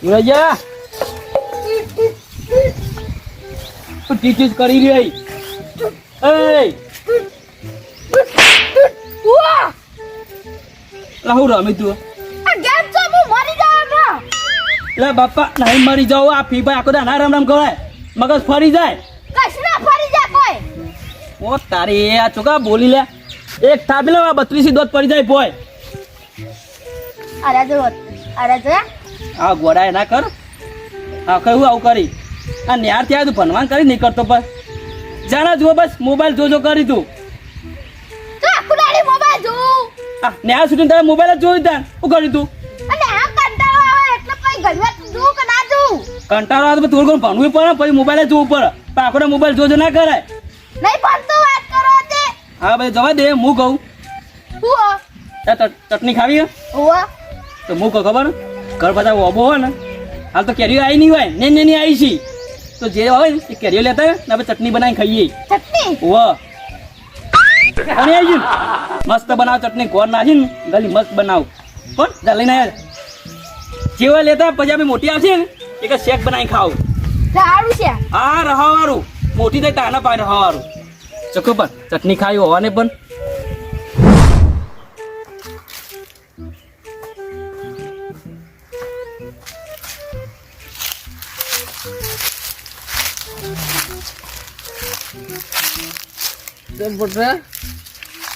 સુરૈયા તું ટીચીસ કરી રહી એ લાહુ રમી તું લે બાપા નહીં મરી જાવ આ ફી ભાઈ આખો દાના રામ રામ કહેવાય મગજ ફરી જાય ઓ તારી આ છોકરા બોલી લે એક થાબી લે 32 દોત પડી જાય પોય આ ગોડાય ના કર આ કહ્યું આવું કરી આ ન્યાર ત્યાં તું ભણવાન કરી નહીં કરતો પર જાણા જુઓ બસ મોબાઈલ જોજો કરી તું ન્યાર સુધી તારે મોબાઈલ જ જોયું ત્યાં શું કર્યું તું કંટાળો આવે તો થોડું ઘણું ભણવું પડે પછી મોબાઈલ જ જોવું પડે પણ આખો મોબાઈલ જોજો ના કરાય હા ભાઈ જવા દે હું કહું ચટણી ખાવી તો હું કહું ખબર ઘર બધા ઓબો હોય ને હાલ તો કેરીઓ આવી નહીં હોય ને આવી છી તો જે હોય ને એ કેરીઓ લેતા હોય ને આપણે ચટણી બનાવી ખાઈએ અને આવી ગયું મસ્ત બનાવ ચટણી ગોળ નાખીને ગલી મસ્ત બનાવ પણ જા લઈને આવ્યા જેવા લેતા પછી આપણે મોટી આવશે ને એક શેક બનાવી ખાવ હા રહાવાળું મોટી થાય તાના પાય રહાવાળું ચકો પણ ચટણી ખાવી હોવાને પણ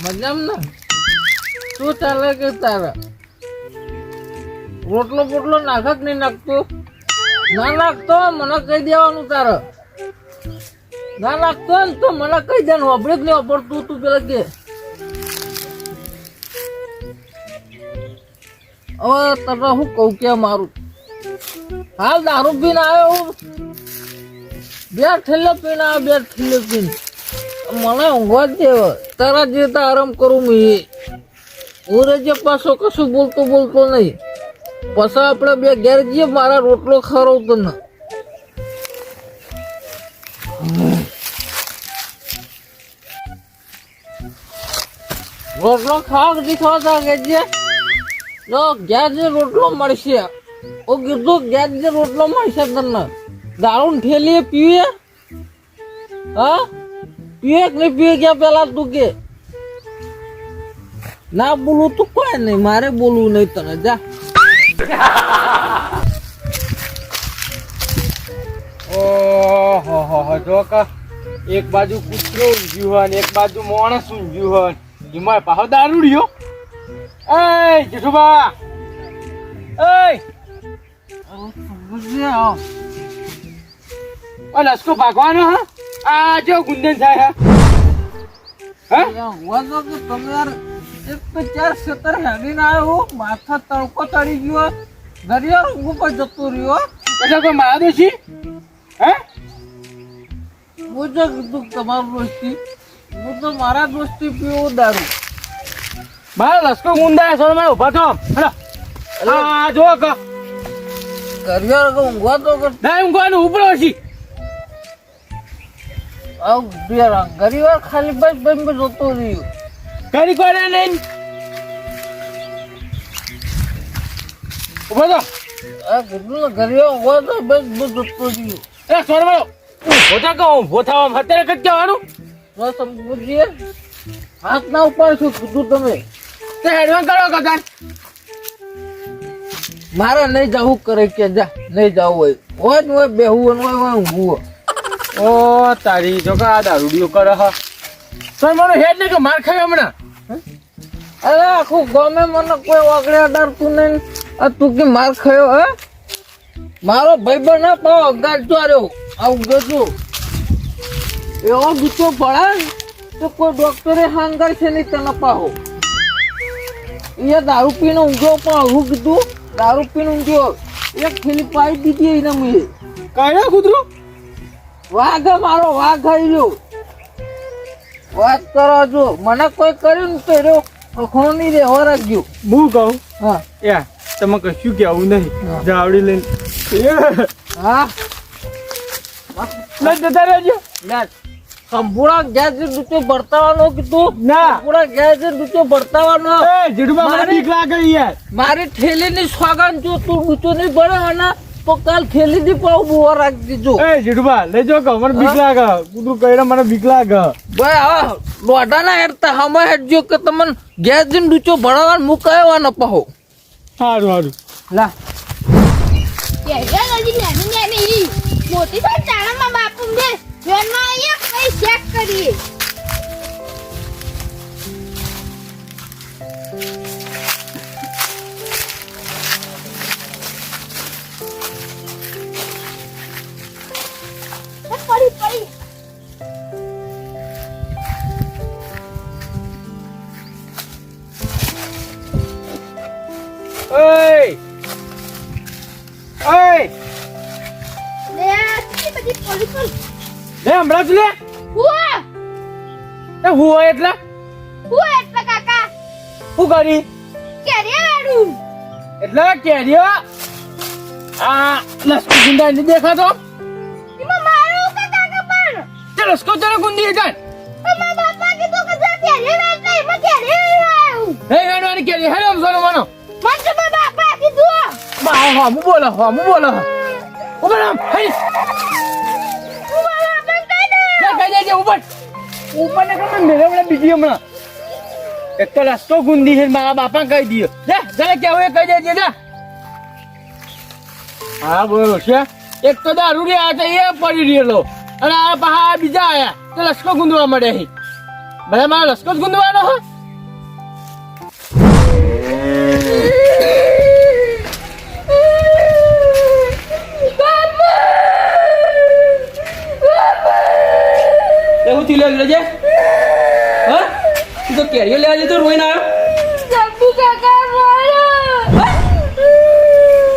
મજામાં ને શું ચાલે કે તારા રોટલો પોટલો નાખત નહીં નાખતો ના નાખતો મને કહી દેવાનું તારે ના નાખતો ને તો મને કહી દેવાનું વાપરે જ નહીં વાપરતું તું પેલા કે હવે તને હું કહું કે મારું હાલ દારૂ પીને આવ્યો હું 2 ઠેલે પીને આવ્યો 2 ઠેલે પીને મને ઊંઘવા જ દેવા તારા જે આરામ કરું મેં હું જે પાછો કશું બોલતો નહીં પછી આપણે 2 ઘેર જઈએ મારા રોટલો ખવડાવતો ને રોટલો ખાવા કદી ખાવા કે જે ઘેર જે રોટલો મળશે ઓ કીધું ઘેર જે રોટલો મળશે તને દારૂ ઠેલીએ પીવે હા પીએ કે નહીં પીએ ક્યાં પેલા તું કે ના બોલું તું કોઈ નહીં મારે બોલવું નહીં તને જા ઓહો જો કા એક બાજુ કૂતરો ઊંઘ્યું હોય ને એક બાજુ માણસ ઊંઘ્યું હોય એમાં પાછો દારૂડિયો એ જેઠુબા એ લસકો ભાગવાનો હા આ જો ગુંદન થાય તમે યાર એક તો 4 ક્ષેત્ર હેડીને આવ્યો માથા તડકો ચડી ગયો દરિયા ઊંઘ પર જતો રહ્યો એટલે કોઈ મારા દોશી હે હું જો કીધું તમારું દોસ્તી હું તો મારા દોસ્તી પીવું દારૂ મારો લસકો ગુંદાય સોળ માં ઉભા થો આ જો ક દરિયા ઊંઘવા તો ના ઊંઘવાનું ઉપરો છી આવ બિયારા ગરીવાર ખાલી બસ બસ જતો રહ્યો કરી કોને નહીં ઉભો તો આ કીધું ને ગરીવાર ઊંઘવા તો બસ બસ જતો રહ્યો એ સોળ માં ભોતા કહો ભોથાવા અત્યારે કઈ જવાનું બસ સમજીએ હાથ ના ઉપાડશું કીધું તમે તે હેડવાન કરો કદાચ મારે નહીં જવું કરે કે જા નહીં જવું હોય ને હોય બેહવું હોય ઊંઘવું ઓ તારી જો કા દારૂડિયો કરે હ તો મને હેડ ને કે માર ખાય હમણાં અરે આખું ગમે મને કોઈ વાગડે અડાડતું નહીં આ તું કે માર ખાયો હે મારો ભાઈબંધ ના પાવ અગાડતો આવ્યો આવું ગયો એવો ગુસ્સો પડે તો કોઈ ડોક્ટરે હાંગર છે નહીં તને પાહો એ દારૂ પીને ઊંઘ્યો પણ હું કીધું દારૂ પીને ઊંઘ્યો એક થેલી પાઈ દીધી એને મેં કાઢ્યો કૂતરું વાઘ મારો વાઘ આવી ગયો વાત કરો જો મને કોઈ કર્યું ને તો એનો ખોખો નહીં રે હો રાખજો હું કહું હા યા તમે કશું કેવું નહીં જાવડી લઈને હા લઈ જતા રહેજો સંપૂર્ણ ગેસ ડૂચો બરતાવાનો કીધું ના સંપૂર્ણ ગેસ ડૂચો બરતાવાનો એ જીડુબા મને બીક લાગે યાર મારી થેલી ની સ્વાગન જો તું ડૂચો નહીં ભરે અને તો કાલ ખેલી દી પાવ બોવા રાખી દીજો એ જીઠુભા લઈ જો કે મને બીક લાગે કૂતરું કઈડે મને બીક લાગે ભાઈ હા લોઢાના હેરતા હમે હેડજો કે તમને ગેસ દિન ડૂચો ભણાવવા મુકાયો ન પાહો સારું સારું લા મોટી તો ચાણામાં બાપુ ને જોનમાં આયા કઈ ચેક કરીએ પડી પડી ઓય ઓય લે કેટલી બધી પોલીસ લે હમણાં જ લે હુઆ એ હું હોય એટલે એટલે કાકા શું કરી કેરિયાડું એટલે કેરીઓ આ લસકો ગુંડા નહીં દેખાતો એમાં મારો કે કાકા પણ તે લસકો તને ગુંદી જાય અમારા બાપા કીધું કે જા કેરિયા એટલે એમાં કેરિયા હે વેણવાની કેરી હેલો સોનો મનો મને તો મારા બાપા કીધું બા હા હું બોલો ઉભર હે મારા બાપા કઈ દે કહી દેજે ઉપર ને કમ મેરે બીજી હમણાં એક તો રસ્તો ગુંદી છે મારા બાપા કહી દીયો લે જરા કેવું એ કહી દેજે જા હા બોલો છે એક તો દારૂ રે આ તો એ પડી રહેલો અને આ પહા બીજા આયા તો લસકો ગુંદવા મળે છે બધા મારો લસકો જ ગુંદવાનો હો એવું થી લે છે હા તું તો કેરીઓ લેવા જતો રોઈને આવ્યો જબ્બુ કાકા મારો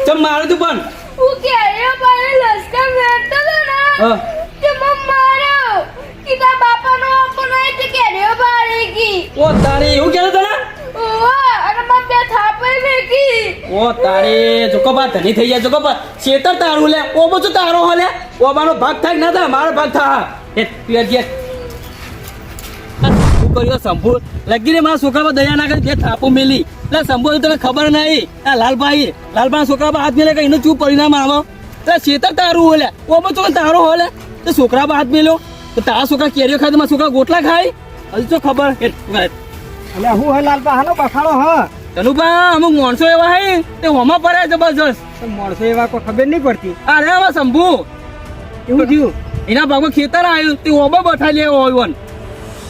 ચમ મારે તું પણ હું કેરિયા પાડે લસકા વેટતો હતો ને હા તે મમ મારો કીધા બાપાનો આપો નહીં તે કેરિયા પાડે કી ઓ તારી એવું કહેતો તને ઓવા અને મમ બે થાપે મેકી ઓ તારી જોકોબા ધની થઈ જાય જોકોબા શેતર તારું લે ઓ બધું તારો હો લે ઓ મારો ભાગ થાય ના થાય મારો ભાગ થા એ તું જે શું કર્યો શંભુ લગીને મારા છોકરામાં દયા ના કરી જે થાપો મેલી એટલે શંભુ તને ખબર નહીં આ લાલભાઈ છોકરામાં હાથ મેલે કે એનું શું પરિણામ આવો એટલે શેતર તારું હો લે ઓ બધું તારો હો લે તો છોકરામાં હાથ મેલ્યો તો તારા છોકરા કેરીઓ ખાય તો મારા છોકરા ગોટલા ખાય હજુ તો ખબર એટલે હું હે લાલપા હાનો બખાડો હ તનુભા અમુક માણસો એવા હે તે હોમાં પડે જબરજસ્ત માણસો એવા કોઈ ખબર નહીં પડતી અરે હવે શંભુ એવું થયું એના ભાગમાં ખેતર આવ્યું તે ઓબો બઠાઈ લેવો હોય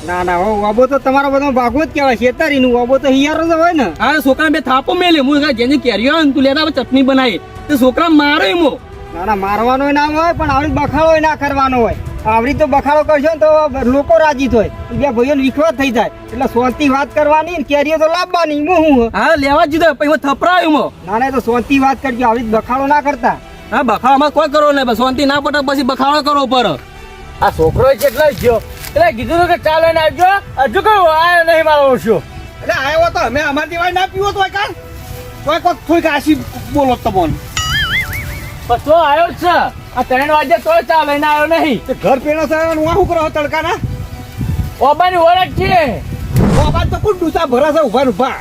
ના હો વાબો તો તમારો બધો ભાગવો જ કહેવાય શેતારીનું વાબો તો હિયારો જ હોય ને હા છોકરા બે થાપો મેલે હું જેની કેરીઓ આવે ને તું લેતા ચટણી બનાવી તે છોકરા મારો એમો ના મારવાનો ના હોય પણ આવડી બખાડો ના કરવાનો હોય આવડી તો બખાડો કરશો ને તો લોકો રાજી થાય બે ભાઈઓને વિખવાદ થઈ જાય એટલે શાંતિ વાત કરવાની ને કેરીઓ તો લાવવાની હું હા લેવા જ દીધો પછી થપરાયો મો ના તો શાંતિ વાત કરજો આવડી બખાડો ના કરતા હા બખાડામાં કોઈ કરો નહીં શાંતિ ના પટે પછી બખાડો કરો પર આ છોકરો કેટલા ગયો એટલે કીધું કે ચાલ એને આવજો હજુ કઈ આયો નહીં મારો ઓછો એટલે આવ્યો તો અમે અમારી દેવાય ના પીવો તો કાલ કોઈ કોક થોડીક આશી બોલો તમને બસ તો આવ્યો જ છે આ 3 વાગે તો ચા લઈને આવ્યો નહીં ઘર પેણો થયો હું શું કરો તડકાના ઓબાની ઓળખ છે ઓબાન તો કોણ ડૂચા ભરા છે ઉભા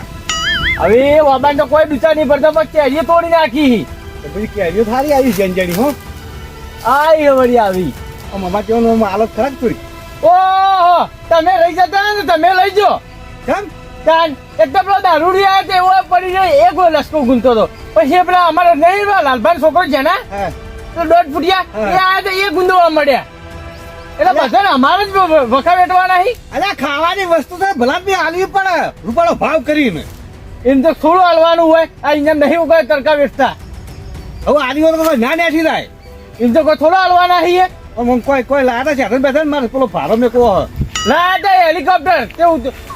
હવે ઓબાન તો કોઈ ડૂચા નહીં ભરતો પણ કેરીઓ તોડી નાખી પછી કેરીઓ સારી આવી જંજણી હો આઈ વળી આવી અમારા તેનો હાલત ખરાબ થઈ ઓહો તમે લઈ જતા ને તમે લઈ જો કેમ કાન એક તો પેલો દારૂડી આવ્યો તો એવો પડી ગયો એક લસકો ગુંતો હતો પછી પેલા અમારે નહીં લાલભાઈ છોકરો છે ને તો 1.5 ફૂટિયા એ આવ્યા તો એ ગુંદવા મળ્યા એટલે બધાને અમારે જ વખા વેટવાના અરે ખાવાની વસ્તુ તો ભલા બી હાલવી પડે રૂપાળો ભાવ કરીને એમ તો થોડું હાલવાનું હોય આ અહીંયા નહીં ઉગાય તડકા વેચતા હવે આની તો ના નેઠી જાય એમ તો કોઈ થોડો હાલવાના છીએ કોઈ લાયા છે બેઠા મારે પેલો ભારો મેં કહો લાયા હેલિકોપ્ટર તે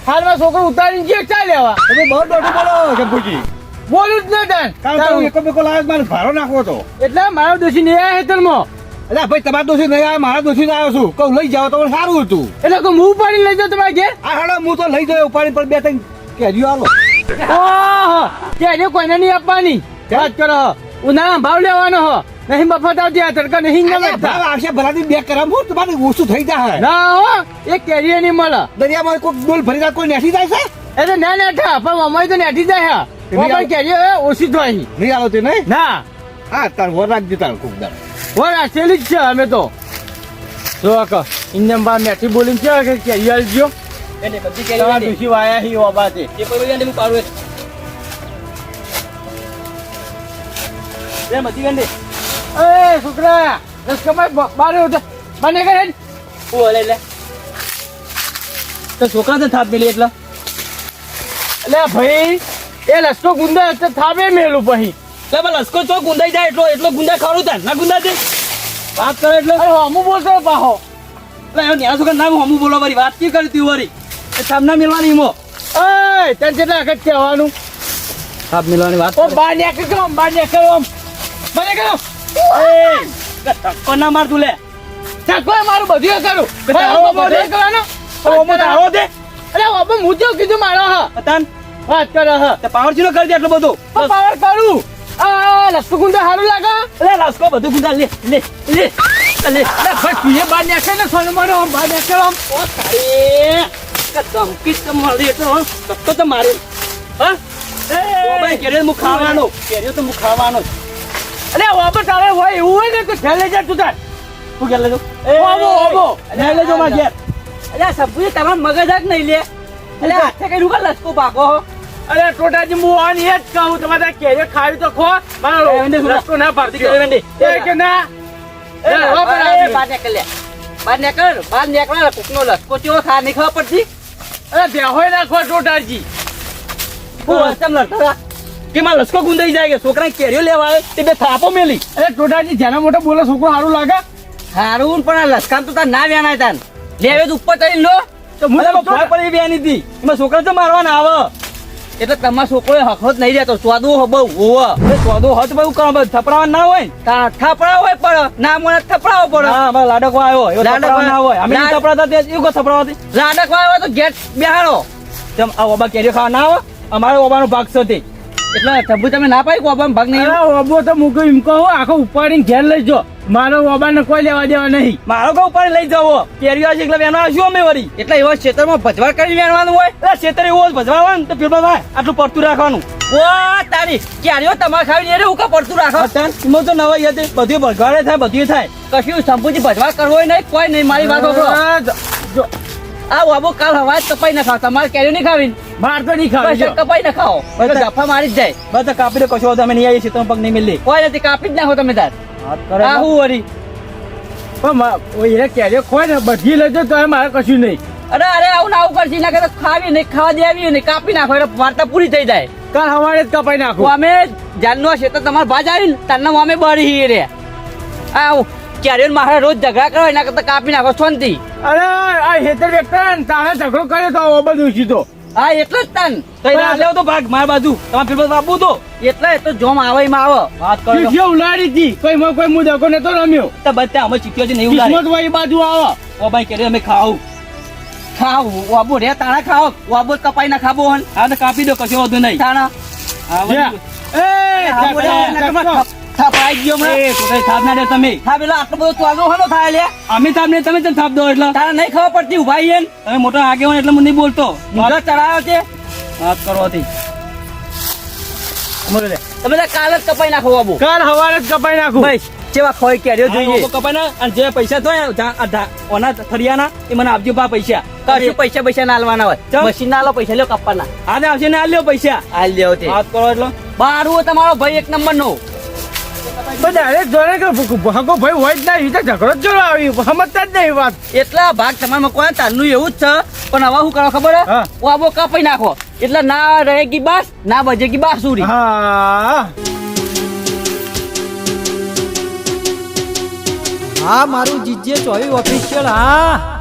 હાલમાં છોકરો ઉતારીને જે ચા લેવા તમે બહુ દોઢું બોલો શંભુજી બોલું જ નહીં તાન એકો બેકો લાવ્યો મારે ભારો નાખવો હતો એટલે મારો દોષી નહીં આવ્યા હેતરમાં એટલે ભાઈ તમારા દોષી નહીં આવ્યા મારા દોષી આવ્યો છું કહું લઈ જાવ તો સારું હતું એટલે હું ઉપાડી લઈ જાઉં તમારે ઘેર હા હાલો હું તો લઈ જાઉં ઉપાડી પર 2-3 કેરીઓ આલો ઓહો કેરીઓ કોઈને નહીં આપવાની વાત કરો ઉનાળામાં ભાવ લેવાનો હો નહીં મફત આવતી આ તડકા નહીં આવશે ભલાથી 2 કરામ તમારે ઓછું થઈ જાય ના હો એક કેરીઓ નહીં મળે દરિયામાં કોઈ ડોલ ભરી જાય કોઈ નેઠી જાય છે એટલે ના નેઠા પણ અમારી તો નેઠી જાય હા કેરીઓ ઓછી થાય નહીં આવો તે નહીં ના હા તાર વર રાખજે તાર કોક દાડો વર રાખેલી જ છે અમે તો જો ક ઇન્જમ બા મેઠી બોલીને છે કે યલ જો એને બધી તમારા કેરી ડુસી વાયા હી ઓબા છે એ કોઈ વેંડે હું પાડું એ બધી વેંડે એ છોકરા દસ કમાય બારે ઉઠે બને કરે ઓ લે તો છોકરા તો થાપ મેલી એટલે એટલે ભાઈ એ લસકો ગુંદા હશે થાબે મેલું પછી લે બા લસકો ચો ગુંદાઈ જાય એટલો ગુંદા ખારું તાર ના ગુંદા દે વાત કરે એટલે અરે હમું બોલતો પાહો એટલે એનો ન્યા છોકરા નામ હમું બોલો વરી વાત કી કરી તી વરી એ થાપના મેલવાની મો એ તને કેટલા વખત કહેવાનું થાપ મેલવાની વાત ઓ બાર ને કરો બાર ને કરો બને કરો એ ધક્કો ના માર તું લે ચાકો મારું બધું કરું તારો બધું કરવાનો ઓમો તારો દે અરે બાપા હું તો કીધું મારો હ પતાન વાત કરે હ તે પાવર ચીનો કરી દે એટલો બધો પાવર કરું આ લસકો ગુંદા સારું લાગે લે લસકો બધું ગુંદા લે લે લે લે ભાઈ તું એ બાર નાખે ને સોનું મારો બાર નાખે આમ ઓ તારે કે ધમકી તો મળી એટલે ધક્કો તો મારે હા ઓ ભાઈ કેરે હું ખાવાનો કેરે તો હું ખાવાનો અરે વાપસ તારે હોય એવું હોય ને તો ખેલે જા તું તાર તું કે લેજો ઓબો લે લેજો માં ઘેર અલ્યા સબુજી તમાર મગજ જ નહીં લે અલ્યા હાથે કઈ રૂકા લસકો ભાગો અરે ટોટાજી હું આન એ જ કહું તમારે કેરે ખાવી તો ખો મારો લસકો ના પાડતી એ કે ના એ બાર નીકળ લે બાર નીકળ કુકનો લસકો ચેવો થા નહીં ખબર પડતી અરે બેહોય નાખો ટોટાજી હું ચમ લડતા કે માં લસકો ગુંદાઈ જાય કે છોકરા કેરીઓ લેવા આવે તે બે થાપો મેલી અરે ટોટાજી જેના મોટો બોલે છોકરો સારું લાગે હારું પણ આ લસકામ તો તાર ના વ્યાનાય તાન લેવે તો ઉપર ચડી લો તો મને ભોય પડી વ્યાની હતી એમાં છોકરા તો મારવાના આવે એટલે તમારા છોકરો હખો જ નહીં રહેતો સ્વાદો બહુ હોવા સ્વાદો હત બહુ કરો થપડાવા ના હોય તાર થપડા હોય પણ ના મને થપડાવો પડે હા અમાર લાડકો આવ્યો એવો થપડાવા ના હોય અમે થપડાતા તે એવું કો થપડાવાથી લાડકો આવ્યો તો ગેટ બેહાડો તેમ આ ઓબા કેરીઓ ખાવા ના આવે અમારો ઓબાનો ભાગ છે તે એટલે તબુ તમે ના પાડી ઓબાનો ભાગ નહીં અરે ઓબો તો મૂકો એમ કહો આખો ઉપાડીને ઘેર લઈ જો મારો ઓબાને કોઈ લેવા દેવા નહીં મારો કો ઉપાડી લઈ જાવો કેરીઓ છે એટલે વેણવા શું અમે વરી એટલે એવા ક્ષેત્રમાં ભજવાડ કરી વેણવાનું હોય એટલે ક્ષેત્ર એવો ભજવાડ હોય ને તો પીરબા ભાઈ આટલું પડતું રાખવાનું ઓ તારી કેરીઓ તમારે ખાવી ને ઉકા પડતું રાખો એમાં તો નવાઈ હતી બધું ભજવાડે થાય બધું થાય કશું સંપૂજી ભજવાડ કરવો હોય નહીં કોઈ નહીં મારી વાત જો આ બાબુ કાલ હવા જ કપાઈ ના ખાવ તમારે કેરીઓ નહીં ખાવી બાર તો નહીં ખાવી કપાઈ ના ખાઓ ગફા મારી જ જાય બધા કાપી દે કશો તમે નહીં આવીએ છીએ તમે પગ નહીં મિલી કોઈ નથી કાપી જ નાખો તમે તાર આવું વરી પણ કેરીઓ ખોય ને બધી લેજો તો મારે કશું નહીં અરે આવું ના આવું કરશી ના ખાવી નહીં ખાવા દેવી નહીં કાપી નાખો એટલે વાર્તા પૂરી થઈ જાય કાલ સવારે જ કપાઈ નાખો અમે જાનનો છે તો તમારે ભાજ આવી ને તારના અમે બળી રે આવું ક્યારે મારે રોજ ઝઘડા કરો એના કરતા કાપી નાખો શાંતિ અરે આ હેતર વ્યક્તિ તારે ઝઘડો કર્યો તો ઓ બધું સીધો હા એટલે જ તાન લેવો તો ભાગ મારા બાજુ તમારે ફેરબત આપવું તો એટલે તો જોમ આવે એમાં આવે વાત કરો ચીઠીઓ ઉલાડી હતી કોઈ હું દગો નતો રમ્યો તો બધા અમે ચીઠીઓ છે નહીં કિસ્મત હોય એ બાજુ આવો ઓ ભાઈ કે અમે ખાવું વાબો રે તાણા ખાઓ વાબો કપાઈ ના ખાબો હન હા તો કાપી દો કશો વધુ નહીં તાણા થાપાઈ ગયો હમણાં એ તો કઈ થાપ ના દે તમે થાપ એટલે આટલો બધો ત્વાગો હનો થાય લે અમે થાપ ને તમે તને થાપ દો એટલે તારા નહીં ખબર પડતી ઉભાઈ એમ તમે મોટા આગેવાન એટલે મને નહીં બોલતો મોઢા ચડાયો છે વાત કરવાથી બોલે તમે કાલ જ કપાઈ નાખો બાબુ કાલ સવારે જ કપાઈ નાખું ભાઈ જેવા ખોઈ કેરીઓ જોઈએ કપાઈ ના અને જે પૈસા થાય ઓના થરિયાના એ મને આપજો બા પૈસા કશું પૈસા ના આલવાના હોય મશીન ના આલો પૈસા લ્યો કપવાના હા આવશે ને આલ્યો પૈસા આલ દેવો તે વાત કરો એટલે બારું તમારો ભાઈ એક નંબર નો ડાયરેક્ટ જોડે કે ભાગો ભાઈ હોય જ નહીં ઝઘડો જ જોડો આવી સમજતા જ નહીં વાત એટલા ભાગ તમારા કોઈ તારનું એવું જ છે પણ હવે શું કરો ખબર હે આબો કાપી નાખો એટલે ના રહેગી બાસ ના બજેગી બાસુરી હા હા મારું જીજે ચોવી ઓફિશિયલ હા